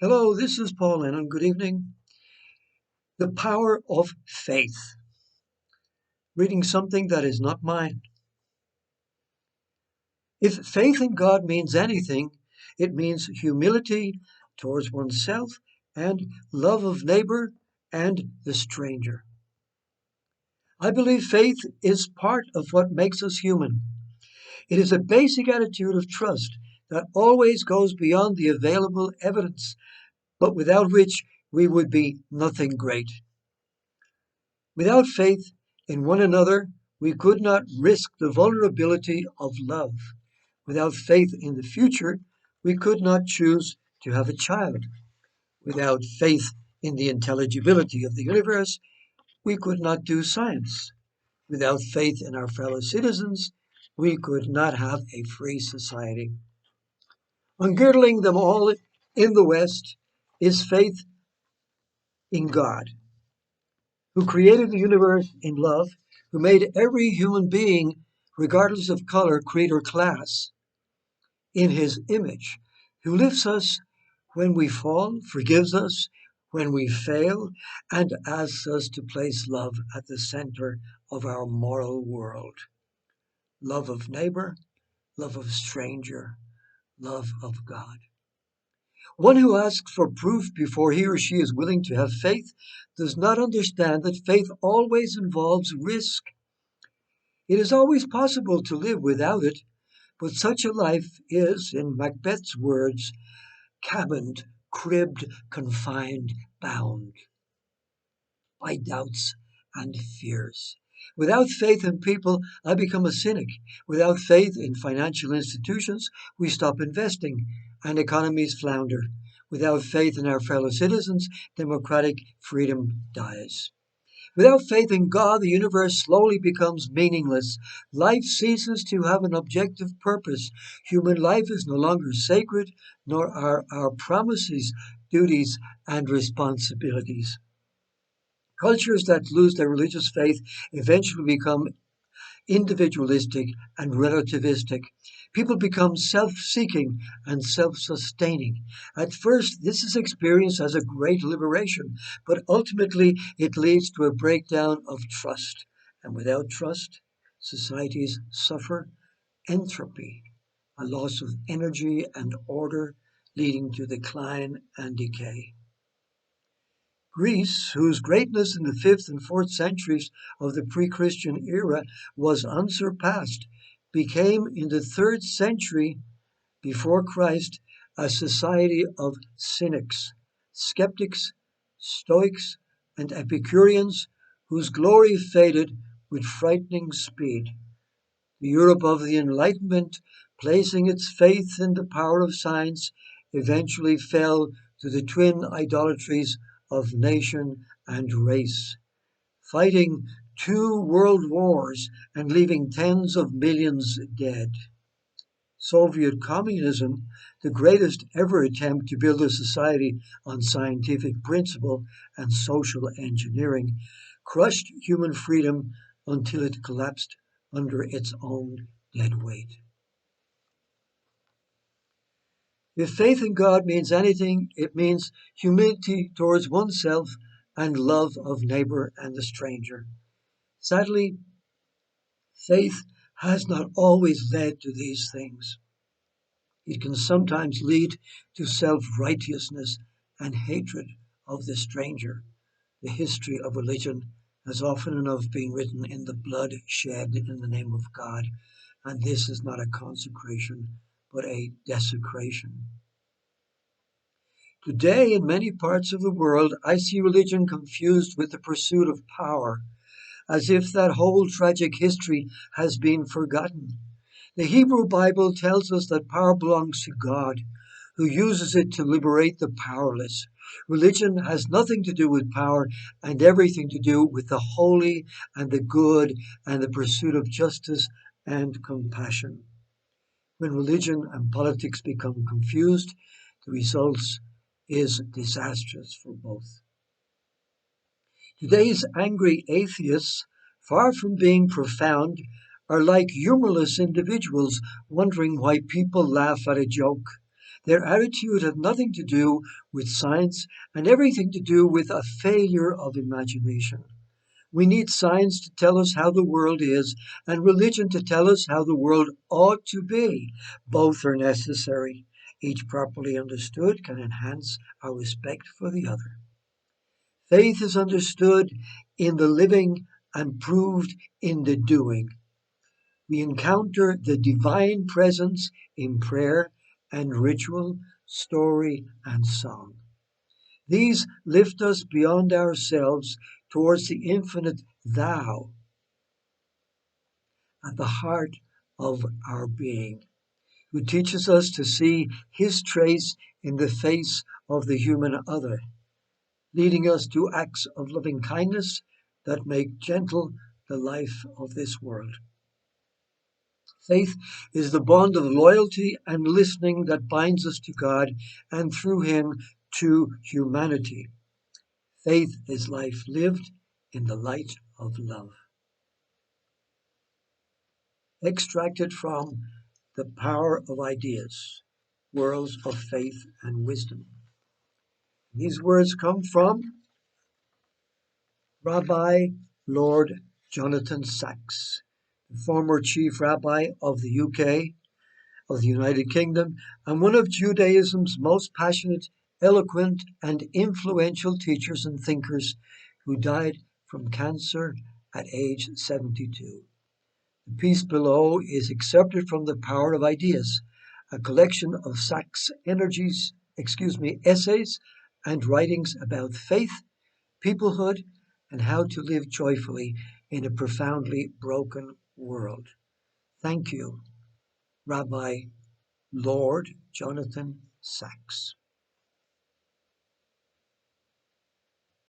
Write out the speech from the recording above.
Hello, this is Paul Lennon. Good evening. The power of faith. Reading something that is not mine. If faith in God means anything, it means humility towards oneself and love of neighbor and the stranger. I believe faith is part of what makes us human. It is a basic attitude of trust that always goes beyond the available evidence, but without which we would be nothing great. Without faith in one another, we could not risk the vulnerability of love. Without faith in the future, we could not choose to have a child. Without faith in the intelligibility of the universe, we could not do science. Without faith in our fellow citizens, we could not have a free society. Ungirdling them all in the West is faith in God, who created the universe in love, who made every human being, regardless of color, creed, or class, in his image, who lifts us when we fall, forgives us when we fail, and asks us to place love at the center of our moral world. Love of neighbor, love of stranger, love of God. One who asks for proof before he or she is willing to have faith does not understand that faith always involves risk. It is always possible to live without it, but such a life is, in Macbeth's words, cabined, cribbed, confined, bound by doubts and fears. Without faith in people, I become a cynic. Without faith in financial institutions, we stop investing and economies flounder. Without faith in our fellow citizens, democratic freedom dies. Without faith in God, the universe slowly becomes meaningless. Life ceases to have an objective purpose. Human life is no longer sacred, nor are our promises, duties, and responsibilities. Cultures that lose their religious faith eventually become individualistic and relativistic. People become self seeking and self sustaining. At first, this is experienced as a great liberation, but ultimately it leads to a breakdown of trust. And without trust, societies suffer entropy, a loss of energy and order, leading to decline and decay. Greece, whose greatness in the 5th and 4th centuries of the pre Christian era was unsurpassed, became in the 3rd century before Christ a society of cynics, skeptics, stoics, and Epicureans whose glory faded with frightening speed. The Europe of the Enlightenment, placing its faith in the power of science, eventually fell to the twin idolatries of nation and race, fighting 2 world wars and leaving tens of millions dead. Soviet communism, the greatest ever attempt to build a society on scientific principle and social engineering, crushed human freedom until it collapsed under its own dead weight. If faith in God means anything, it means humility towards oneself and love of neighbor and the stranger. Sadly, faith has not always led to these things. It can sometimes lead to self-righteousness and hatred of the stranger. The history of religion has often enough been written in the blood shed in the name of God, and this is not a consecration, but a desecration. Today, in many parts of the world, I see religion confused with the pursuit of power, as if that whole tragic history has been forgotten. The Hebrew Bible tells us that power belongs to God, who uses it to liberate the powerless. Religion has nothing to do with power and everything to do with the holy and the good and the pursuit of justice and compassion. When religion and politics become confused, the result is disastrous for both. Today's angry atheists, far from being profound, are like humorless individuals wondering why people laugh at a joke. Their attitude had nothing to do with science and everything to do with a failure of imagination. We need science to tell us how the world is and religion to tell us how the world ought to be. Both are necessary. Each properly understood can enhance our respect for the other. Faith is understood in the living and proved in the doing. We encounter the divine presence in prayer and ritual, story and song. These lift us beyond ourselves towards the infinite Thou at the heart of our being, who teaches us to see his trace in the face of the human other, leading us to acts of loving kindness that make gentle the life of this world. Faith is the bond of loyalty and listening that binds us to God and through him to humanity. Faith is life lived in the light of love. Extracted from The Power of Ideas, Worlds of Faith and Wisdom. These words come from Rabbi Lord Jonathan Sacks, the former chief rabbi of the UK, of the United Kingdom, and one of Judaism's most passionate, eloquent, and influential teachers and thinkers who died from cancer at age 72. The piece below is excerpted from The Power of Ideas, a collection of Sacks' essays and writings about faith, peoplehood, and how to live joyfully in a profoundly broken world. Thank you, Rabbi Lord Jonathan Sacks.